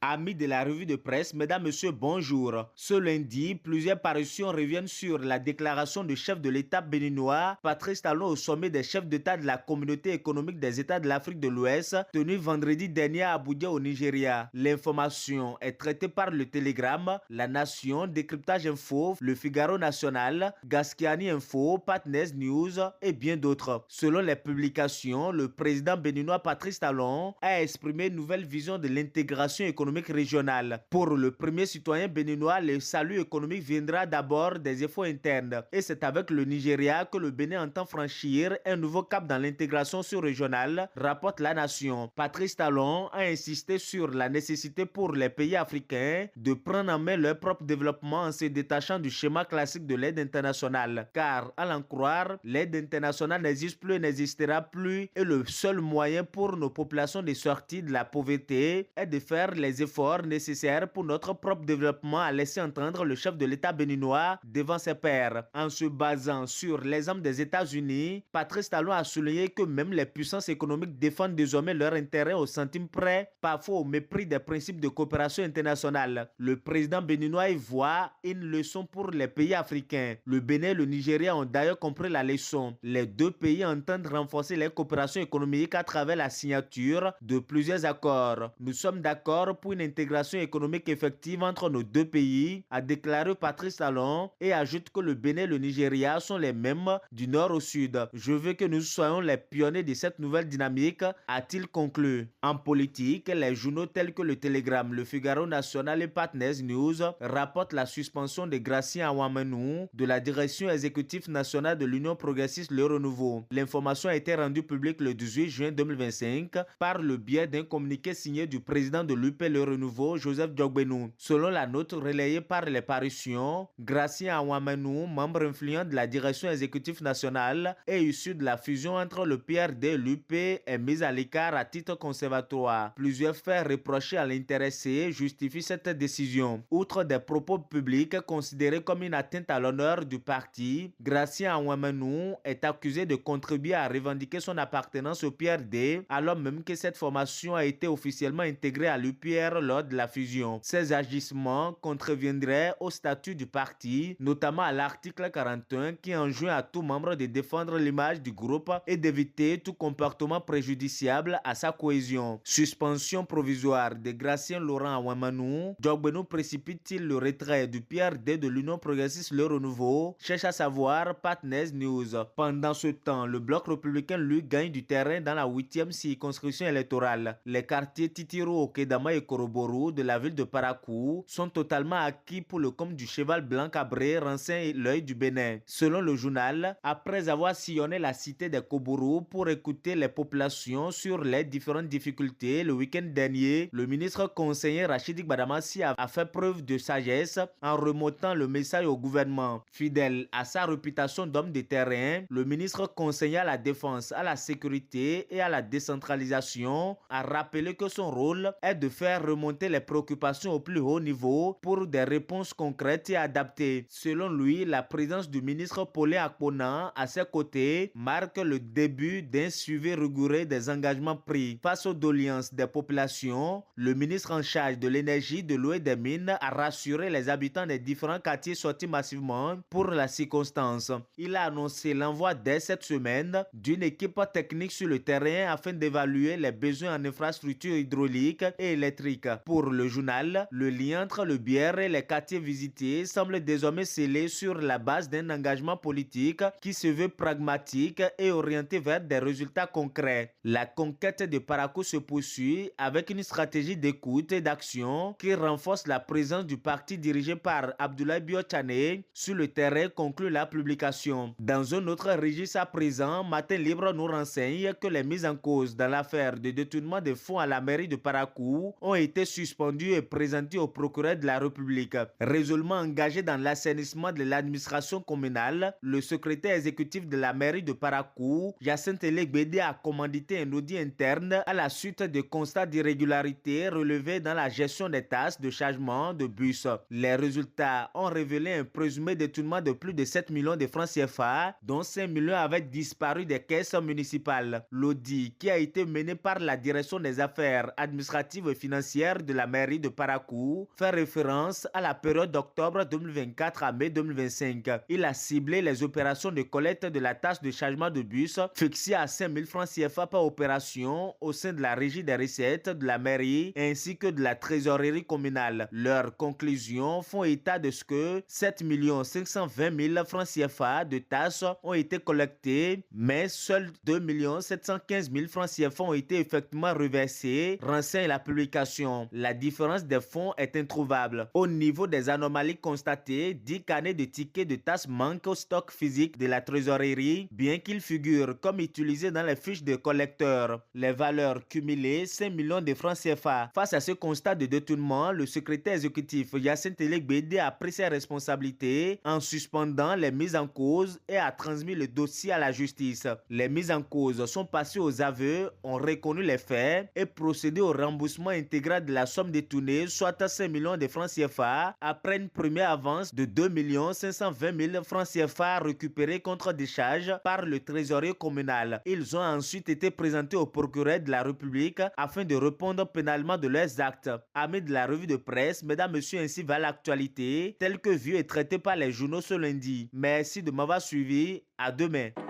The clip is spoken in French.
Amis de la revue de presse, mesdames, messieurs, bonjour. Ce lundi, plusieurs parutions reviennent sur la déclaration du chef de l'État béninois, Patrice Talon, au sommet des chefs d'État de la Communauté économique des États de l'Afrique de l'Ouest, tenu vendredi dernier à Abuja au Nigeria. L'information est traitée par le Télégramme, La Nation, Décryptage Info, Le Figaro National, Gaskiani Info, Partners News et bien d'autres. Selon les publications, le président béninois Patrice Talon a exprimé une nouvelle vision de l'intégration économique régionale. Pour le premier citoyen béninois, le salut économique viendra d'abord des efforts internes. Et c'est avec le Nigeria que le Bénin entend franchir un nouveau cap dans l'intégration sous-régionale, rapporte La Nation. Patrice Talon a insisté sur la nécessité pour les pays africains de prendre en main leur propre développement en se détachant du schéma classique de l'aide internationale. Car, à l'en croire, l'aide internationale n'existe plus et n'existera plus et le seul moyen pour nos populations de sortir de la pauvreté est de faire les efforts nécessaires pour notre propre développement, a laissé entendre le chef de l'État béninois devant ses pairs. En se basant sur l'exemple des États-Unis, Patrice Talon a souligné que même les puissances économiques défendent désormais leurs intérêts au centime près, parfois au mépris des principes de coopération internationale. Le président béninois y voit une leçon pour les pays africains. Le Bénin et le Nigeria ont d'ailleurs compris la leçon. Les deux pays entendent renforcer les coopérations économiques à travers la signature de plusieurs accords. Nous sommes d'accord pour une intégration économique effective entre nos deux pays, a déclaré Patrice Talon et ajoute que le Bénin et le Nigeria sont les mêmes du nord au sud. Je veux que nous soyons les pionniers de cette nouvelle dynamique, a-t-il conclu. En politique, les journaux tels que le Télégramme, le Figaro National et Partners News rapportent la suspension de Gracien Awamenou de la direction exécutive nationale de l'Union progressiste Le Renouveau. L'information a été rendue publique le 18 juin 2025 par le biais d'un communiqué signé du président de l'UP Le Renouveau, Joseph Diogbenou. Selon la note relayée par les parutions, Gracien Awamenou, membre influent de la direction exécutive nationale et issu de la fusion entre le PRD et l'UP, est mis à l'écart à titre conservatoire. Plusieurs faits reprochés à l'intéressé justifient cette décision. Outre des propos publics considérés comme une atteinte à l'honneur du parti, Gracien Awamenou est accusé de contribuer à revendiquer son appartenance au PRD, alors même que cette formation a été officiellement intégrée à l'UPR lors de la fusion. Ces agissements contreviendraient au statut du parti, notamment à l'article 41 qui enjoint à tout membre de défendre l'image du groupe et d'éviter tout comportement préjudiciable à sa cohésion. Suspension provisoire de Gracien Laurent Awamenou, Diogbenou précipite-t-il le retrait du PRD de l'Union progressiste Le Renouveau, cherche à savoir Partners News. Pendant ce temps, le bloc républicain lui gagne du terrain dans la 8e circonscription électorale. Les quartiers Titiro, Okedama et Koroboru de la ville de Parakou sont totalement acquis pour le compte du cheval blanc cabré Rancin l'œil du Bénin. Selon le journal, après avoir sillonné la cité des Kobourou pour écouter les populations sur les différentes difficultés, le week-end dernier, le ministre conseiller Rachidik Badamassi a fait preuve de sagesse en remontant le message au gouvernement. Fidèle à sa réputation d'homme de terrain, le ministre conseiller à la défense, à la sécurité et à la décentralisation a rappelé que son rôle est de faire remonter les préoccupations au plus haut niveau pour des réponses concrètes et adaptées. Selon lui, la présence du ministre Paulin Akpona à ses côtés marque le début d'un suivi rigoureux des engagements pris. Face aux doléances des populations, le ministre en charge de l'énergie, de l'eau et des mines a rassuré les habitants des différents quartiers sortis massivement pour la circonstance. Il a annoncé l'envoi dès cette semaine d'une équipe technique sur le terrain afin d'évaluer les besoins en infrastructures hydrauliques et électriques. Pour le journal, le lien entre le Bière et les quartiers visités semble désormais scellé sur la base d'un engagement politique qui se veut pragmatique et orienté vers des résultats concrets. La conquête de Parakou se poursuit avec une stratégie d'écoute et d'action qui renforce la présence du parti dirigé par Abdoulaye Biochane sur le terrain, conclut la publication. Dans un autre registre à présent, Matin Libre nous renseigne que les mises en cause dans l'affaire de détournement de fonds à la mairie de Parakou ont été suspendues et présentées au procureur de la République. Résolument engagé dans l'assainissement de l'administration communale, le secrétaire exécutif de la mairie de Parakou, Jacinthe Legbede, a commandité un audit interne à la suite de constats d'irrégularité relevés dans la gestion des tasses de chargement de bus. Les résultats ont révélé un présumé détournement de plus de 7 millions de francs CFA, dont 5 millions avaient disparu des caisses municipales. L'audit, qui a été mené par la direction des affaires administratives et financières, financière de la mairie de Parakou fait référence à la période d'octobre 2024 à mai 2025. Il a ciblé les opérations de collecte de la taxe de chargement de bus fixée à 5 000 francs CFA par opération au sein de la régie des recettes de la mairie ainsi que de la trésorerie communale. Leurs conclusions font état de ce que 7 520 000 francs CFA de taxes ont été collectés, mais seuls 2 715 000 francs CFA ont été effectivement reversés, renseigne la publication. La différence des fonds est introuvable. Au niveau des anomalies constatées, 10 carnets de tickets de taxes manquent au stock physique de la trésorerie, bien qu'ils figurent comme utilisés dans les fiches de collecteurs. Les valeurs cumulées, 5 millions de francs CFA. Face à ce constat de détournement, le secrétaire exécutif Yacine Télégbédé a pris ses responsabilités en suspendant les mises en cause et a transmis le dossier à la justice. Les mises en cause sont passées aux aveux, ont reconnu les faits et procédé au remboursement intégral de la somme détournée, soit 5 millions de francs CFA, après une première avance de 2 520 000 francs CFA récupérés contre décharge par le trésorier communal. Ils ont ensuite été présentés au procureur de la République afin de répondre pénalement de leurs actes. Amis de la revue de presse, mesdames, messieurs, ainsi va l'actualité, telle que vue et traitée par les journaux ce lundi. Merci de m'avoir suivi. À demain.